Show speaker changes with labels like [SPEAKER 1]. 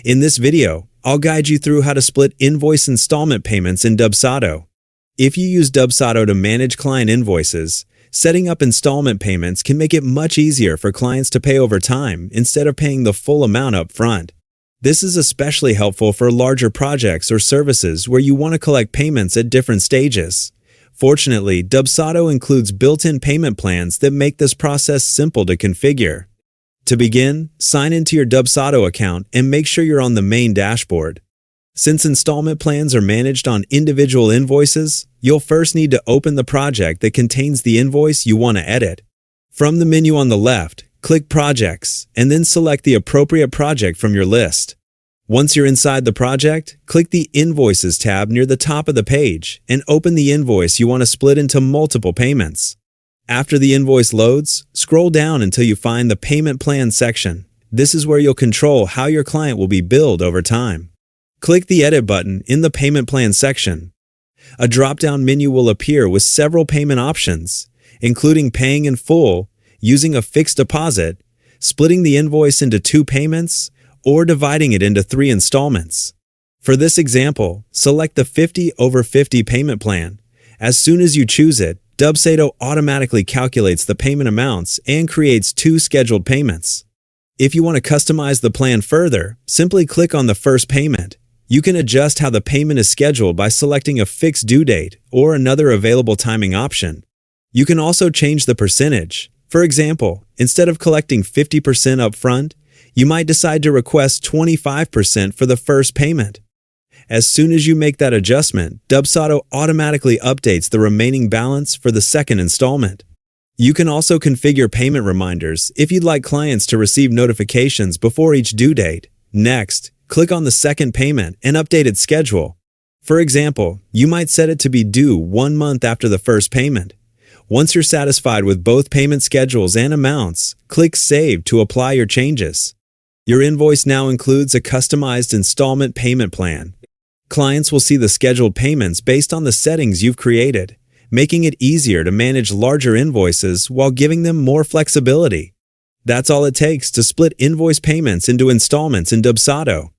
[SPEAKER 1] In this video, I'll guide you through how to split invoice installment payments in Dubsado. If you use Dubsado to manage client invoices, setting up installment payments can make it much easier for clients to pay over time instead of paying the full amount up front. This is especially helpful for larger projects or services where you want to collect payments at different stages. Fortunately, Dubsado includes built-in payment plans that make this process simple to configure. To begin, sign into your Dubsado account and make sure you're on the main dashboard. Since installment plans are managed on individual invoices, you'll first need to open the project that contains the invoice you want to edit. From the menu on the left, click Projects, and then select the appropriate project from your list. Once you're inside the project, click the Invoices tab near the top of the page and open the invoice you want to split into multiple payments. After the invoice loads, scroll down until you find the Payment Plan section. This is where you'll control how your client will be billed over time. Click the Edit button in the Payment Plan section. A drop-down menu will appear with several payment options, including paying in full, using a fixed deposit, splitting the invoice into 2 payments, or dividing it into 3 installments. For this example, select the 50/50 payment plan. As soon as you choose it, Dubsado automatically calculates the payment amounts and creates 2 scheduled payments. If you want to customize the plan further, simply click on the first payment. You can adjust how the payment is scheduled by selecting a fixed due date or another available timing option. You can also change the percentage. For example, instead of collecting 50% upfront, you might decide to request 25% for the first payment. As soon as you make that adjustment, Dubsado automatically updates the remaining balance for the second installment. You can also configure payment reminders if you'd like clients to receive notifications before each due date. Next, click on the second payment and update its schedule. For example, you might set it to be due 1 month after the first payment. Once you're satisfied with both payment schedules and amounts, click Save to apply your changes. Your invoice now includes a customized installment payment plan. Clients will see the scheduled payments based on the settings you've created, making it easier to manage larger invoices while giving them more flexibility. That's all it takes to split invoice payments into installments in Dubsado.